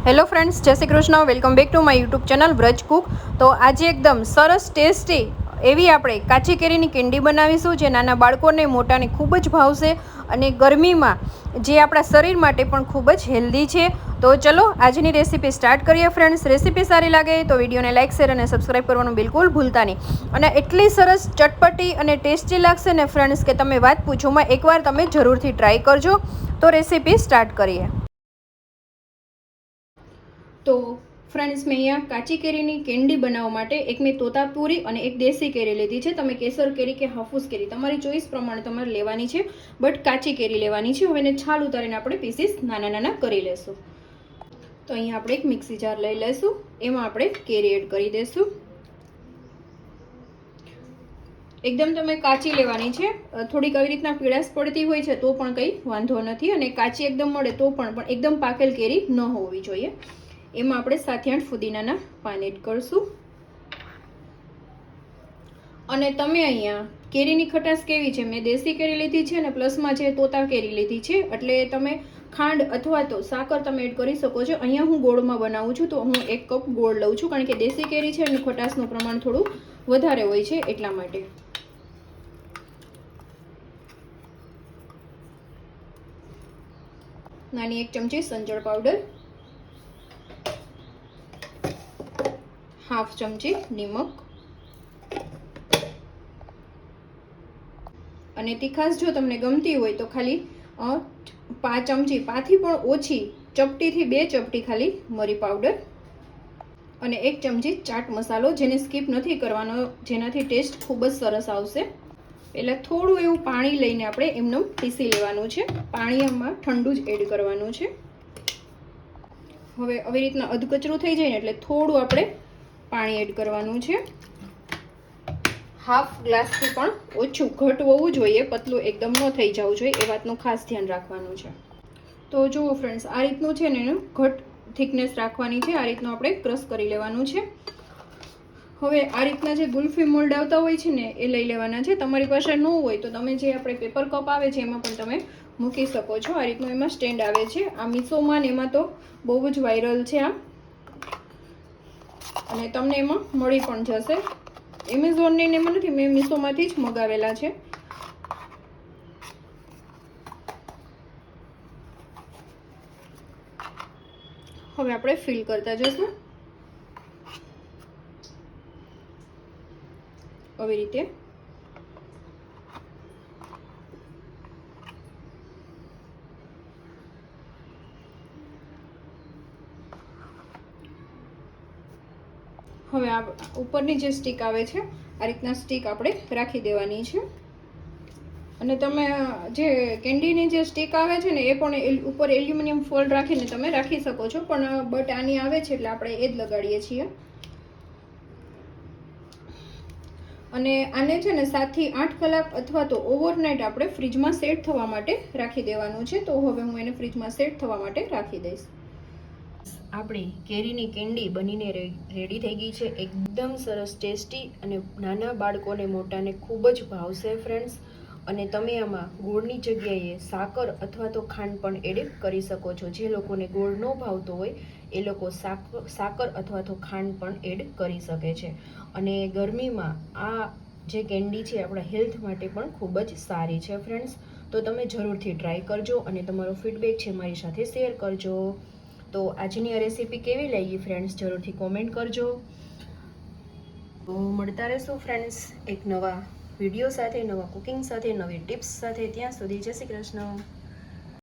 Hello friends, જય Shri Krishna. Welcome back to my YouTube channel Vraj Cook. તો આજે એકદમ સરસ ટેસ્ટી એવી આપણે કાચી કેરીની કેન્ડી બનાવીશું, જે નાના બાળકોને મોટાને ખૂબ જ ભાવશે અને ગરમીમાં જે આપણા શરીર માટે પણ ખૂબ જ હેલ્ધી છે. તો ચલો આજની રેસીપી સ્ટાર્ટ કરીએ ફ્રેન્ડ્સ. રેસીપી સારી લાગે તો વિડીયોને લાઇક, શેર અને સબસ્ક્રાઈબ કરવાનું બિલકુલ ભૂલતા નહીં. અને એટલી સરસ ચટપટી અને ટેસ્ટી લાગશે ને ફ્રેન્ડ્સ કે તમે વાત પૂછોમાં. એકવાર તમે જરૂરથી ટ્રાય કરજો. તો રેસીપી સ્ટાર્ટ કરીએ. તો ફ્રેન્ડ્સ, મેં અહીંયા કાચી કેરીની કેન્ડી બનાવવા માટે એક મેં તોતાપુરી અને એક દેશી કેરી લીધી છે. તમે કેસર કેરી કે હાફૂસ કેરી તમારી ચોઈસ પ્રમાણે તમારે લેવાની છે, બટ કાચી કેરી લેવાની છે. હવે એને છાલ ઉતારીને આપણે પીસીસ નાના નાના કરી લેશું. તો અહીંયા આપણે એક મિક્સી જાર લઈ લઈશું. એમાં આપણે કેરી એડ કરી દઈશું. એકદમ તમે કાચી લેવાની છે. થોડીક આવી રીતના પીળાશ પડતી હોય છે તો પણ કંઈ વાંધો નથી, અને કાચી એકદમ મળે તો પણ એકદમ પાકેલ કેરી ન હોવી જોઈએ. એમાં આપણે 7-8 ફુદીનાના પાન એડ કરશું. અને તમે અહીંયા કેરીની ખટાશ કેવી છે, મેં દેશી કેરી લીધી છે અને પ્લસમાં છે તોતા કેરી લીધી છે, એટલે તમે ખાંડ અથવા તો સાકર તમે એડ કરી શકો છો. અહીંયા હું ગોળમાં બનાવું છું, તો હું 1 કપ ગોળ લઉં છું, કારણ કે દેશી કેરી છે અને ખટાશનું પ્રમાણ થોડું વધારે હોય છે એટલા માટે. નાની 1 ચમચી સંચળ પાવડર, 1/2 ચમચી નિમક, અને તીખાશ જો તમને ગમતી હોય તો ખાલી 5 ચમચી, 5થી પણ ઓછી ચપટીથી 2 ચપટી ખાલી મરી પાવડર, અને 1 ચમચી ચાટ મસાલો, જેને સ્કીપ નથી કરવાનો, જેનાથી ટેસ્ટ ખૂબ જ સરસ આવશે. પહેલાં થોડું એવું પાણી લઈને આપણે એમને પીસી લેવાનું છે. પાણી આમાં ઠંડુ જ એડ કરવાનું છે. હવે આવી રીતના અધકચરું થઈ જાય ને એટલે થોડું આપણે પાણી એડ કરવાનું છે. 1/2 ગ્લાસથી પણ ઓછું, ઘટ હોવું જોઈએ, પતલું એકદમ ન થઈ જવું જોઈએ, એ વાતનું ખાસ ધ્યાન રાખવાનું છે. તો જુઓ ફ્રેન્ડ્સ, આ રીતનું છે ને એનું ઘટ થિકનેસ રાખવાની છે. આ રીતનું આપણે ક્રશ કરી લેવાનું છે. હવે આ રીતના જે ગુલ્ફી મોલ્ડ આવતા હોય છે ને એ લઈ લેવાના છે. તમારી પાસે ન હોય તો તમે જે આપણે પેપર કપ આવે છે એમાં પણ તમે મૂકી શકો છો. આ રીતનું એમાં સ્ટેન્ડ આવે છે. આ મીશોમાં ને એમાં તો બહુ જ વાયરલ છે આ, અને તમને એમાં મળી પણ જશે. એમેઝોનની ને એમાં નથી, મેં મીશોમાંથી જ મગાવેલા છે. હવે આપણે ફિલ કરતા જઈશું આવી રીતે. હવે આ ઉપરની જે સ્ટીક આવે છે, આ રીતના સ્ટીક આપણે રાખી દેવાની છે. અને તમે જે કેન્ડીની જે સ્ટીક આવે છે ને એ પણ ઉપર એલ્યુમિનિયમ ફોઇલ રાખીને તમે રાખી શકો છો, પણ બટ આની આવે છે એટલે આપણે એ જ લગાડીએ છીએ. અને આને છે ને 7થી 8 કલાક અથવા તો ઓવરનાઇટ આપણે ફ્રીજમાં સેટ થવા માટે રાખી દેવાનું છે. તો હવે હું એને ફ્રીજમાં સેટ થવા માટે રાખી દઈશ. આપણી કેરીની કેન્ડી બનીને રેડી થઈ ગઈ છે. એકદમ સરસ ટેસ્ટી, અને નાના બાળકોને મોટાને ખૂબ જ ભાવશે ફ્રેન્ડ્સ. અને તમે આમાં ગોળની જગ્યાએ સાકર અથવા તો ખાંડ પણ એડ કરી શકો છો. જે લોકોને ગોળ ન ભાવતો હોય એ લોકો સાકર અથવા તો ખાંડ પણ એડ કરી શકે છે. અને ગરમીમાં આ જે કેન્ડી છે આપણા હેલ્થ માટે પણ ખૂબ જ સારી છે ફ્રેન્ડ્સ. તો તમે જરૂરથી ટ્રાય કરજો અને તમારો ફીડબેક છે મારી સાથે શેર કરજો. તો આજની આ રેસીપી કેવી લાગી ફ્રેન્ડ્સ, જરૂરથી કોમેન્ટ કરજો. તો મળતા રહેશું ફ્રેન્ડ્સ એક નવા વિડીયો સાથે, નવા કુકિંગ સાથે, નવી ટિપ્સ સાથે. ત્યાં સુધી જય શ્રી કૃષ્ણ.